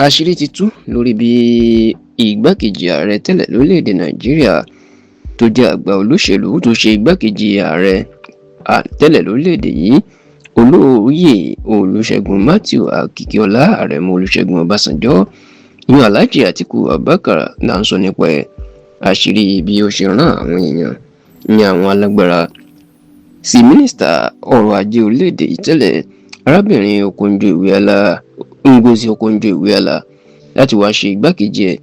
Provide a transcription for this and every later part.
Àṣírí ti tú lórí bí igbákejì ààrẹ tẹ́lẹ̀ lórílẹ̀‐èdè Nàìjíríà tó jẹ́ àgbà olóṣèlú tó ṣe igbákejì ààrẹ tẹ́lẹ̀ lórílẹ̀‐èdè yìí olóyè Olúṣẹ́gun Matthew Akíkíọlá Àrẹ̀mú Olúṣẹ́gun Ọbásanjọ́ yan Alhaji Atiku Abubakar là ń sọ nípa ẹ̀. Àṣírí bí ó ṣe rán àwọn èèyàn ní àwọn alágbára sí mínísítà ọrọ̀ ajé orílẹ̀‐èdè yìí tẹ́lẹ̀ arábìnrin Ngozi Okonjo-Iweala láti wá ṣe igbákejì ẹ̀.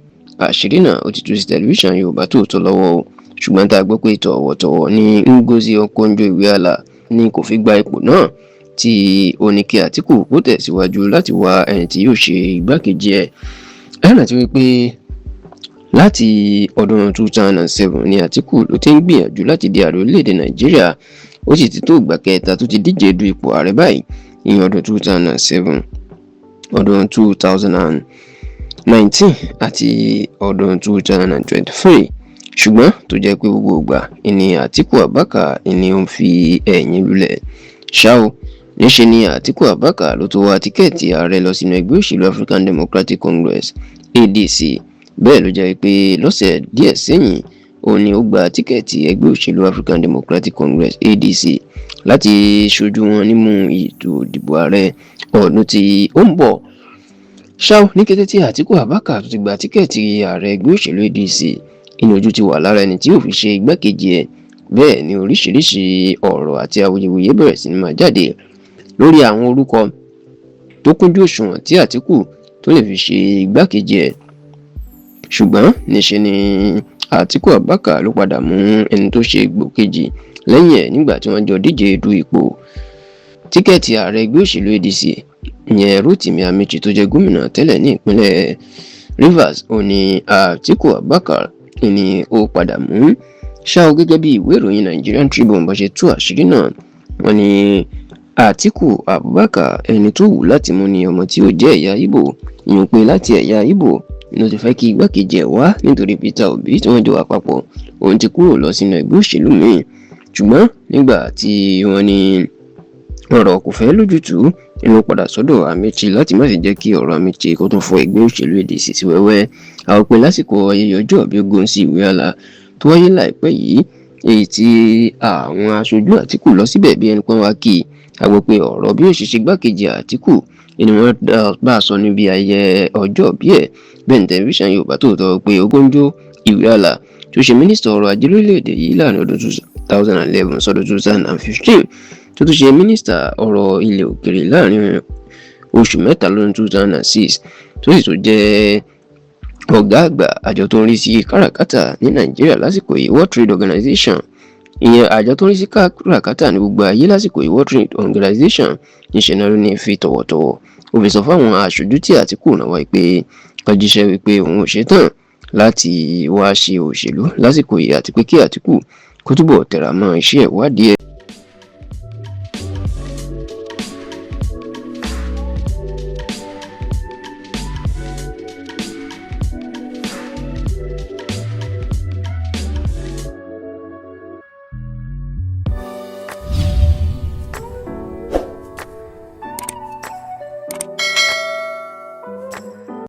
Àṣírí náà ó ti tú sí tẹlifíṣàn Yorùbá Tòótọ́ lọ́wọ́ o, ṣùgbọ́n tá a gbọ́ pé tọ̀wọ̀tọ̀wọ̀ ní Ngozi Okonjo-Iweala ni kò fi gba ipò náà tí ó ní kí Atiku kó tẹ̀síwájú láti wá ẹni tí yóò ṣe igbákejì ẹ̀. ẹ rántí wípé láti ọdún 2007 ni Atiku ló ti ń gbìyànjú láti di ààrẹ orílẹ̀-èdè Nàìjíríà, ó sì ti tó ìgbà kẹta tó ti díje du ipò ààrẹ báyìí ní ọdún 2007, ọdún 2019 àti ọdún 2023, ṣùgbọ́n tó jẹ́ pé gbogbo ìgbà ni Atiku Abubakar ni ó ń fi ẹ̀yìn lulẹ̀. ṣá o, níṣe ni Atiku Abubakar ló tó wá tíkẹ́ẹ̀tì ààrẹ lọ sínú ẹgbẹ́ òṣèlú African Democratic Congress ADC. bẹ́ẹ̀ ló jẹ́ pé lọ́sẹ̀ díẹ̀ sẹ́yìn òun ni ó gba tíkẹ́ẹ̀tì ẹgbẹ́ òṣèlú African Democratic Congress ADC láti ṣojú wọn nínú ètò ìdìbò ààrẹ ọdún tí ó ń bọ̀. ṣá o, ní kété tí Atiku Abubakar tó ti gba tíkẹ́ẹ̀tì ààrẹ ẹgbẹ́ òṣèlú ADC, inú ojú ti wà lára ẹni tí yóò fi ṣe igbákejì ẹ̀. bẹ́ẹ̀ ni oríṣiríṣi ọ̀rọ̀ àti awuyewuye bẹ̀rẹ̀ sí ní máa jáde lórí àwọn orúkọ tó kúnjú òṣùwọ̀n tí Atiku tó lè fi ṣe igbákejì ẹ̀. ṣùgbọ́n níṣe ni Atiku Abubakar ló padà mú ẹni tó ṣe ipò kejì lẹ́yìn ẹ̀ nígbà tí wọ́n jọ díje du ipò tíkẹ́ẹ̀tì ààrẹ ẹgbẹ́ òṣèlú ADC, ìyẹn Rotimi Amechi tó jẹ́ gómìnà tẹ́lẹ̀ ní ìpínlẹ̀ Rivers. ó ní Atiku Abubakar ni ó padà mú. ṣá o, gẹ́gẹ́ bí ìwé ìròyìn Nigerian Tribune bó ṣe tú àṣírí náà, wọ́n ní Atiku Abubakar ẹni tó wù láti mú ni ọmọ tí ó jẹ́ ẹ̀yà Ìgbò, ìyẹn pé láti ẹ̀yà Ìgbò ló ti fẹ́ kí igbákejì ẹ̀ wá nítorí Peter Obi tí wọ́n jọ wà papọ̀ òun ti kúrò lọ sínú ẹgbẹ́ òṣèlú míì. ṣùgbọ́n nígbà tí wọ́n ní ọ̀rọ̀ kò fẹ́ lójútùú, inú padà sọ́dọ̀ Amechi láti má sì jẹ́ kí ọ̀rọ̀ Amechi kó tún fọ ẹgbẹ́ òṣèlú ADC sí wẹ́wẹ́. àwọn pé lásìkò ayẹyẹ ọjọ́ ìbí Ogunwusi-Iweala tó wáyé láìpẹ́ yìí, èyí tí àwọn aṣojú Atiku lọ síbẹ̀ bí ẹni pọ́n wá kí i, a gbọ́ pé ọ̀rọ̀ bí ó ṣe ṣe igbákejì Atiku ni wọ́n bá a sọ níbi ayẹyẹ ọjọ́ ìbí ẹ̀. bẹ́ẹ̀ ni tẹlifíṣàn Yorùbá Tòótọ́ pé Okonjo-Iweala tó ṣe mínísítà ọrọ̀ ajé lórílẹ̀‐èdè yìí láàrin ọdún 2011 sọ́dún 2015, tó tún ṣe mínísítà ọrọ̀ ilẹ̀ òkèèrè láàrin oṣù mẹ́ta lọ́dún 2006, tó sì tó jẹ́ ọ̀gá àgbà àjọ tó ń rí sí káràkátà ní Nàìjíríà lásìkò yìí, World Trade Organization. ìyẹn àjọ tó ń rí sí káràkátà ní gbogbo ayé lásìkò yìí, World Trade Organization, níṣẹ́ náà ló ní fi tọ̀wọ̀tọ̀wọ̀ ó fi sọ fáwọn aṣojú tí Atiku náà wáyé pé kó jíṣẹ́ wípé òun ò ṣetán láti wá ṣe òṣèlú lásìkò yìí àti pé kí Atiku kó túbọ̀ tẹra mọ́ iṣẹ́ ìwádìí ẹ̀.